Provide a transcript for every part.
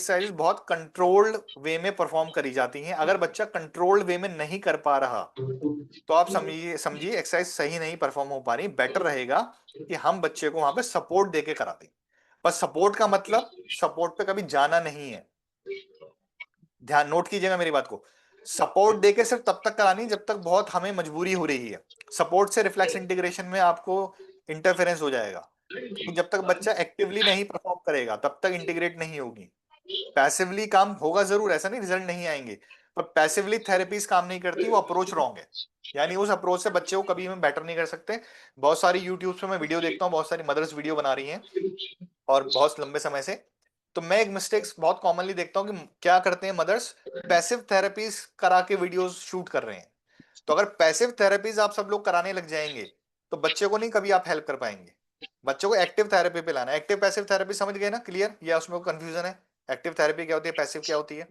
Exercises बहुत controlled way में perform करी जाती हैं। अगर बच्चा कंट्रोल्ड वे में नहीं कर पा रहा तो आप समझिए समझिए एक्सरसाइज सही नहीं परफॉर्म हो पा रही। बेटर रहेगा कि हम बच्चे को वहां पे सपोर्ट देके करा दें। पर सपोर्ट का मतलब सपोर्ट पे कभी जाना नहीं है। ध्यान नोट कीजिएगा मेरी बात को। सपोर्ट देके सिर्फ तब तक करानी जब तक बहुत हमें मजबूरी हो रही है। सपोर्ट से रिफ्लेक्स इंटीग्रेशन में आपको इंटरफेरेंस हो जाएगा, क्योंकि जब तक बच्चा एक्टिवली नहीं परफॉर्म करेगा तब तक इंटीग्रेट नहीं होगी। पैसिवली काम होगा जरूर, ऐसा नहीं रिजल्ट नहीं आएंगे, पर पैसिवली थेरेपीज काम नहीं करती, वो अप्रोच रॉन्ग है। यानी उस अप्रोच से बच्चे को कभी हम बेटर नहीं कर सकते। बहुत सारी यूट्यूब पे मैं वीडियो देखता हूँ, बहुत सारी मदर्स वीडियो बना रही हैं और बहुत लंबे समय से। तो मैं एक मिस्टेक्स बहुत कॉमनली देखता हूँ कि क्या करते हैं मदर्स, पैसिव थेरेपीज करा के वीडियोस शूट कर रहे हैं। तो अगर पैसिव थेरेपीज आप सब लोग कराने लग जाएंगे तो बच्चे को नहीं कभी आप हेल्प कर पाएंगे। बच्चों को एक्टिव थेरेपी पे लाना है। एक्टिव पैसिव थेरेपी समझ गए ना, क्लियर, या उसमें कंफ्यूजन है? एक्टिव थेरेपी क्या होती है, पैसिव क्या होती है?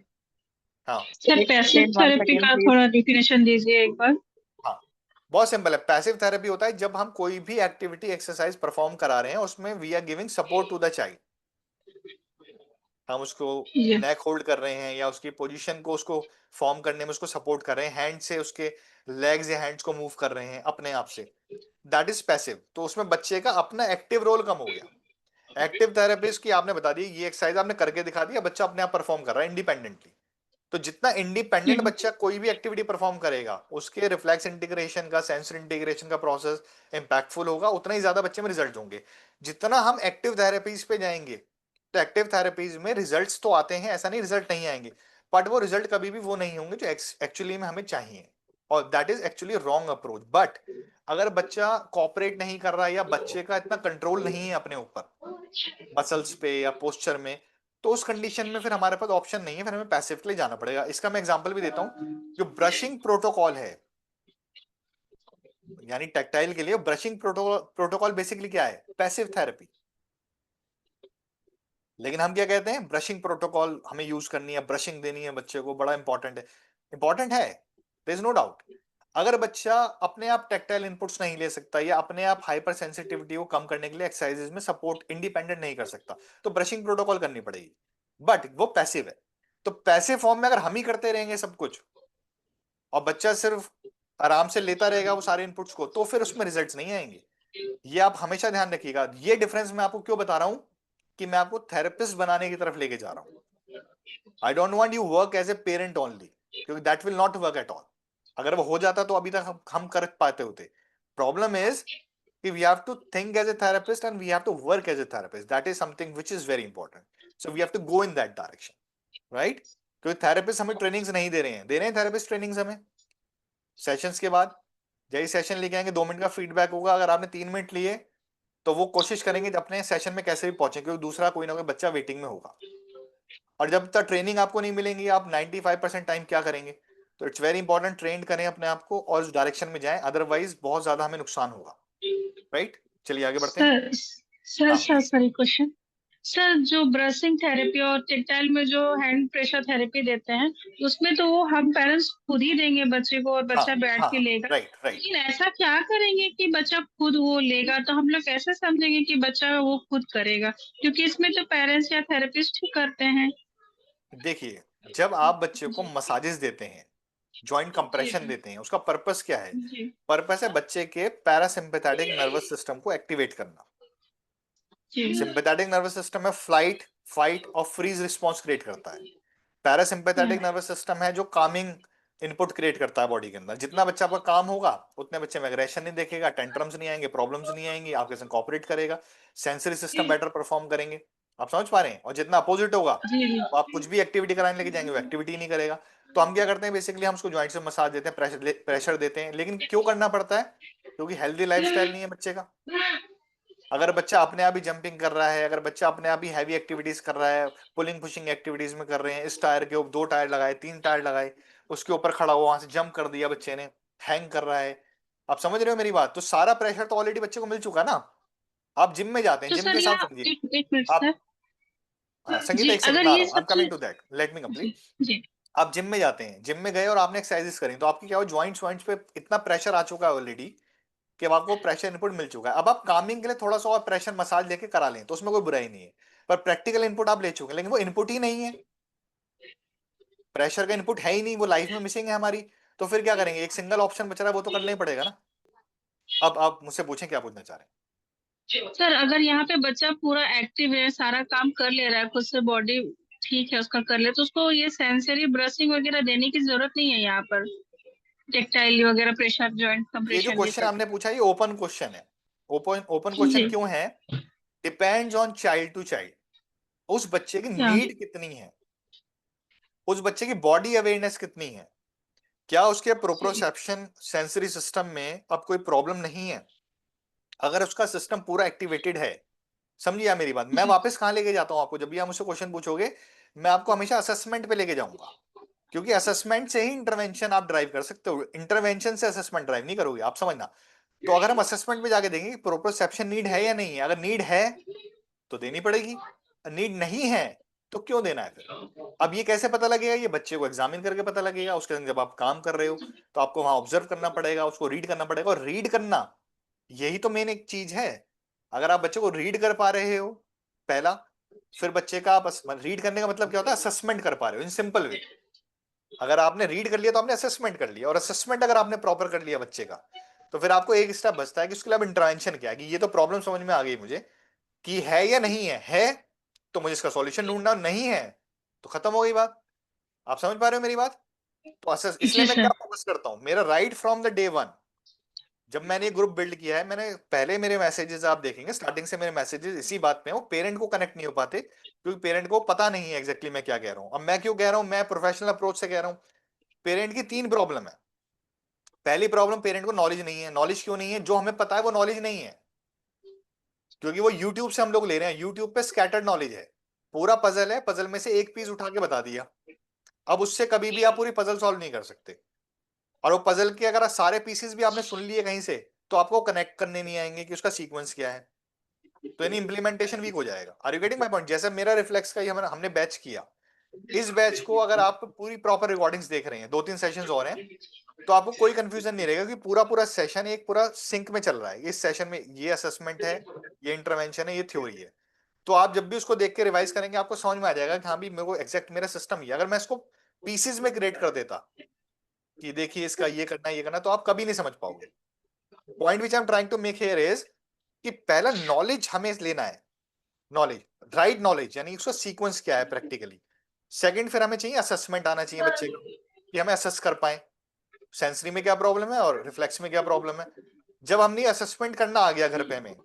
हाँ। Sir passive explain once therapy again का प्लीज। थोड़ा डिफिनेशन दीजिए एक बार। हाँ, बहुत सिंपल है। पैसिव थेरेपी होता है जब हम कोई भी एक्टिविटी एक्सरसाइज परफॉर्म करा रहे हैं उसमें we are giving support to the child. हम उसको जी नेक होल्ड कर रहे हैं या उसकी पोजीशन को उसको फॉर्म करने में उसको सपोर्ट कर रहे हैं, हैंड से उसके लेग्स या हैंड्स को मूव कर रहे हैं अपने आप से। That is passive. तो उसमें बच्चे का अपना एक्टिव रोल कम हो गया। एक्टिव थेरेपिस्ट की आपने बता दी, ये एक्सरसाइज आपने करके दिखा दिया, बच्चा अपने आप परफॉर्म कर रहा है इंडिपेंडेंटली। तो जितना इंडिपेंडेंट जी बच्चा कोई भी एक्टिविटी परफॉर्म करेगा उसके रिफ्लेक्स इंटीग्रेशन का, सेंसर इंटीग्रेशन का प्रोसेस इंपैक्टफुल होगा, उतना ही ज्यादा बच्चे में रिजल्ट होंगे। जितना हम एक्टिव थेरेपीज पे जाएंगे तो एक्टिव थेरेपीज में रिजल्ट्स तो आते हैं, ऐसा नहीं रिजल्ट नहीं आएंगे, बट वो रिजल्ट कभी भी वो नहीं होंगे जो एक्चुअली में हमें चाहिए। और that is actually wrong approach. But अगर बच्चा कॉपरेट नहीं कर रहा है या बच्चे का इतना कंट्रोल नहीं है अपने ऊपर मसल्स पे या पोस्चर में, तो उस कंडीशन में फिर हमारे पास ऑप्शन नहीं है, फिर हमें पैसिव के लिए जाना पड़ेगा। इसका मैं एग्जांपल भी देता हूं। जो ब्रशिंग प्रोटोकॉल है, यानी टेक्टाइल के लिए ब्रशिंग प्रोटोकॉल बेसिकली क्या है, पैसिव थेरेपी। लेकिन हम क्या कहते हैं, ब्रशिंग प्रोटोकॉल हमें यूज करनी है, ब्रशिंग देनी है बच्चे को, बड़ा इंपॉर्टेंट है। इंपॉर्टेंट है, देयर इज नो डाउट। अगर बच्चा अपने आप टेक्टाइल इनपुट्स नहीं ले सकता या अपने आप हाइपर सेंसिटिविटी को कम करने के लिए एक्सरसाइजेज में सपोर्ट इंडिपेंडेंट नहीं कर सकता, तो ब्रशिंग प्रोटोकॉल करनी पड़ेगी। बट वो पैसिव है। तो पैसिव फॉर्म में अगर हम ही करते रहेंगे सब कुछ और बच्चा सिर्फ आराम से लेता रहेगा वो सारे इनपुट्स को, तो फिर उसमें रिजल्ट्स नहीं आएंगे। ये आप हमेशा ध्यान रखिएगा। ये डिफरेंस मैं आपको क्यों बता रहा हूं कि मैं आपको थेरेपिस्ट बनाने की तरफ लेके जा रहा हूं। I don't want you work as a parent only, क्योंकि that will not work at all. अगर वो हो जाता तो अभी तक हम कर पाते होते। प्रॉब्लम इज कि we have to think as a therapist and we have to work as a therapist. That is something which is very important. So we have to go in that direction, right? क्योंकि therapist हमें trainings नहीं दे रहे हैं, दे रहे हैं therapist trainings हमें sessions के बाद। यही सेशन लेके आएंगे, 2 मिनट का फीडबैक होगा, अगर आपने 3 मिनट लिए तो वो कोशिश करेंगे अपने सेशन में कैसे भी पहुंचे, क्योंकि दूसरा कोई ना कोई बच्चा वेटिंग में होगा। और जब तक ट्रेनिंग आपको नहीं मिलेंगी आप 95% टाइम क्या करेंगे? तो इट्स वेरी इंपॉर्टेंट ट्रेन करें अपने आप को और उस डायरेक्शन में जाएं, अदरवाइज बहुत ज्यादा हमें नुकसान होगा। राइट, चलिए आगे बढ़ते हैं। सर सर हाँ, सर सर एक क्वेश्चन। सर जो ब्रशिंग थेरेपी और टेक्टाइल में जो हैंड प्रेशर थेरेपी देते हैं उसमें तो वो हम पेरेंट्स खुद ही देंगे बच्चे को और हाँ, बच्चा बैठ हाँ, के लेगा। Right, right. लेकिन ऐसा क्या करेंगे कि बच्चा खुद वो लेगा, तो हम लोग कैसे समझेंगे कि बच्चा वो खुद करेगा, क्योंकि इसमें तो पेरेंट्स या थेरेपिस्ट ही करते हैं। देखिए, जब आप बच्चे को मसाजेस देते हैं, जॉइंट जी कंप्रेशन देते हैं, उसका पर्पस क्या है? जी पर्पस है बच्चे के पैरासिम्पैथेटिक नर्वस सिस्टम को एक्टिवेट करना। जी सिंपैथेटिक नर्वस सिस्टम में फ्लाइट, फाइट और फ्रीज रिस्पॉन्स क्रिएट करता है। पैरासिम्पैथेटिक नर्वस सिस्टम है जो कामिंग इनपुट क्रिएट करता है बॉडी के अंदर। जितना बच्चा आपका काम होगा उतने बच्चे में एग्रेशन नहीं देखेगा, टेंट्रम्स नहीं आएंगे, प्रॉब्लम्स नहीं आएंगी, आपके संग कोऑपरेट करेगा, सेंसरी सिस्टम बेटर परफॉर्म करेंगे। आप समझ पा रहे हैं? और जितना अपोजिट होगा जी जी तो आप कुछ भी एक्टिविटी कराने लेके जाएंगे वो एक्टिविटी नहीं करेगा। तो हम क्या करते हैं, बेसिकली हम उसको ज्वाइंट से मसाज देते हैं, प्रेशर देते हैं। लेकिन क्यों करना पड़ता है? क्योंकि हेल्दी लाइफस्टाइल नहीं है बच्चे का। अगर बच्चा अपने आप ही जंपिंग कर रहा है, अगर बच्चा अपने आप ही हैवी एक्टिविटीज कर रहा है, पुलिंग पुशिंग एक्टिविटीज में कर रहे हैं, इस टायर के ऊपर 2 टायर लगाए, 3 टायर लगाए, उसके ऊपर खड़ा हुआ वहां से जंप कर दिया बच्चे ने, हैंग कर रहा है, आप समझ रहे हो मेरी बात? तो सारा प्रेशर तो ऑलरेडी बच्चे को मिल चुका ना। आप जिम में जाते हैं, तो जिम के सर हिसाब यहाँ समझिए। एक मिनट आप, सर। हाँ संगीता, जी एक सेकंड अगर में आ ये रहा हूँ, आई एम सब कमिंग टू चीज। That, let me complete. जी जी आप जिम में जाते हैं, जिम में गए और आपने एक्सरसाइजेस करी, तो आपकी क्या हो, ज्वाइंट्स वाइंट्स पे इतना प्रेशर आ चुका है ऑलरेडी कि अब आपको प्रेशर इनपुट मिल चुका है। अब आप कामिंग के लिए थोड़ा सा और प्रेशर मसाज लेके करा लें तो उसमें कोई बुराई नहीं है। पर प्रैक्टिकल इनपुट आप ले चुके हैं, लेकिन वो इनपुट ही नहीं है, प्रेशर का इनपुट है ही नहीं, वो लाइफ में मिसिंग है हमारी। तो फिर क्या करेंगे, एक सिंगल ऑप्शन बच रहा है, वो तो करना ही पड़ेगा ना। अब आप मुझसे पूछें क्या पूछना चाह रहे हैं। सर अगर यहाँ पे बच्चा पूरा एक्टिव है, सारा काम कर ले रहा है खुद से, बॉडी ठीक है उसका कर ले, तो उसको ये सेंसरी ब्रशिंग वगैरह देने की जरूरत नहीं है यहाँ पर, टेक्टाइल वगैरह, प्रेशर, जॉइंट ये जो कंप्रेशन, ये क्वेश्चन सब। आपने पूछा ये ओपन क्वेश्चन है। ओपन ओपन क्वेश्चन जी। क्यों है? Depends on child to child, उस बच्चे की क्या? नीड कितनी है, उस बच्चे की बॉडी अवेयरनेस कितनी है, क्या उसके प्रोप्रोसेप्शन सेंसरी सिस्टम में अब कोई प्रॉब्लम नहीं है। अगर उसका सिस्टम पूरा एक्टिवेटेड है, समझिए आप मेरी बात, मैं जी। वापस कहाँ लेके जाता हूँ आपको, जब भी आप मुझसे क्वेश्चन पूछोगे मैं आपको हमेशा असेसमेंट पे लेके जाऊंगा, क्योंकि असेसमेंट से ही इंटरवेंशन आप ड्राइव कर सकते हो, इंटरवेंशन से असेसमेंट ड्राइव नहीं करोगे आप, समझना। तो अगर हम असेसमेंट में जाके देंगे प्रोप्रोसेप्शन नीड है या नहीं है, अगर नीड है तो देनी पड़ेगी, नीड नहीं है तो क्यों देना है फिर। अब ये कैसे पता लगेगा, ये बच्चे को एग्जामिन करके पता लगेगा, उसके संग जब आप काम कर रहे हो तो आपको वहां ऑब्जर्व करना पड़ेगा, उसको रीड करना पड़ेगा, और रीड करना यही तो मेन एक चीज है। अगर आप बच्चे को रीड कर पा रहे हो पहला, फिर बच्चे का आप रीड करने का मतलब क्या होता है, असेसमेंट कर पा रहे हो इन सिंपल वे। अगर आपने रीड कर लिया तो आपने असेसमेंट कर लिया, और असेसमेंट अगर आपने प्रॉपर कर लिया बच्चे का, तो फिर आपको एक स्टेप बचता है कि उसके लिए अब इंटरवेंशन क्या है, कि ये तो प्रॉब्लम समझ में आ गई मुझे कि है या नहीं है तो मुझे इसका सॉल्यूशन ढूंढना, नहीं है तो खत्म हो गई बात। आप समझ पा रहे हो मेरी बात? तो इसलिए जी मैं क्या सर। फोकस करता हूं, मेरा right from the day one, जब मैंने ये ग्रुप बिल्ड किया है, मैंने पहले मेरे मैसेजेस आप देखेंगे स्टार्टिंग से मेरे मैसेजेस इसी बात पे हैं, वो पेरेंट को कनेक्ट नहीं हो पाते क्योंकि पेरेंट को पता नहीं है एग्जैक्टली मैं क्या कह रहा हूं। अब मैं क्यों कह रहा हूं, मैं प्रोफेशनल अप्रोच से कह रहा हूं। पेरेंट की तीन प्रॉब्लम है। पहली प्रॉब्लम, पेरेंट को नॉलेज नहीं है। नॉलेज क्यों नहीं है, जो हमें पता है वो नॉलेज नहीं है, क्योंकि वो यूट्यूब से हम लोग ले रहे हैं, यूट्यूब पे स्कैटर्ड नॉलेज है, पूरा पजल है, पजल में से एक पीस उठा के बता दिया। अब उससे कभी भी आप पूरी पजल सॉल्व नहीं कर सकते, और वो पजल के अगर सारे पीसेस भी आपने सुन लिए कहीं से तो आपको कनेक्ट करने नहीं आएंगे कि उसका सीक्वेंस क्या है, तो यानी इंप्लीमेंटेशन वीक हो जाएगा। Are you getting my point? जैसे मेरा रिफ्लेक्स का ही हमने बैच किया, इस बैच को अगर आप पूरी प्रॉपर रिकॉर्डिंग्स देख रहे हैं, 2-3 सेशंस और हैं, तो आपको कोई कंफ्यूजन नहीं रहेगा कि पूरा पूरा सेशन एक पूरा सिंक में चल रहा है। इस सेशन में ये असेसमेंट है, ये इंटरवेंशन है, ये थ्योरी है। तो आप जब भी उसको देख के रिवाइज करेंगे आपको समझ में आ जाएगा कि हाँ भी मेरे को एग्जैक्ट मेरा सिस्टम ही है। अगर मैं इसको पीसेस में क्रिएट कर देता कि देखिए इसका ये करना है, ये करना, तो आप कभी नहीं समझ पाओगे। Point which I am trying to make here is कि पहला नॉलेज हमें लेना है, नॉलेज, राइट नॉलेज, यानी उसका सीक्वेंस क्या है प्रैक्टिकली। सेकंड, फिर हमें चाहिए असेसमेंट आना चाहिए बच्चे का, कि हमें असेस कर पाए सेंसरी में क्या प्रॉब्लम है और रिफ्लेक्स में क्या प्रॉब्लम है। जब हमने असेसमेंट करना आ गया घर पे में,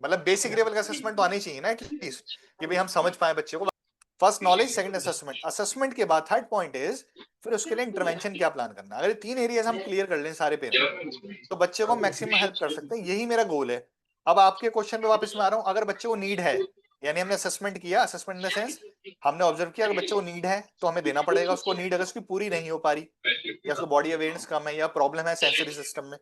मतलब बेसिक लेवल का असेसमेंट तो आनी चाहिए ना एटलीस्ट, कि भाई हम समझ पाए बच्चे को। First knowledge, second assessment, assessment के बाद थर्ड पॉइंट इज फिर उसके लिए इंटरवेंशन क्या प्लान करना। अगर ये तीन एरियाज हम क्लियर कर लें सारे पेरेंट, तो बच्चे को मैक्सिमम हेल्प कर सकते हैं, यही मेरा गोल है। अब आपके क्वेश्चन पे वापस में आ रहा हूं, अगर बच्चे को नीड है, यानी हमने असेसमेंट किया, असेसमेंट इन द सेंस हमने ऑब्जर्व किया, अगर बच्चे को नीड है तो हमें देना पड़ेगा उसको। नीड अगर उसकी पूरी नहीं हो पा रही, या उसको बॉडी अवेयरनेस कम है, या प्रॉब्लम है सेंसरी सिस्टम में,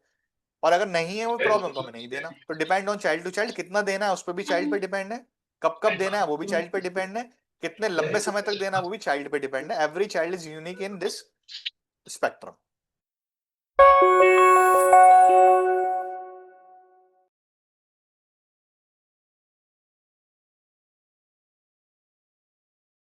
और अगर नहीं है वो प्रॉब्लम, तो हमें नहीं देना। तो depend on child to child, कितना देना है उस पर भी चाइल्ड पे डिपेंड है, कब कब देना है वो भी चाइल्ड पे डिपेंड है, कितने लंबे समय तक देना है वो भी चाइल्ड पे डिपेंड है। Every child is unique in this spectrum.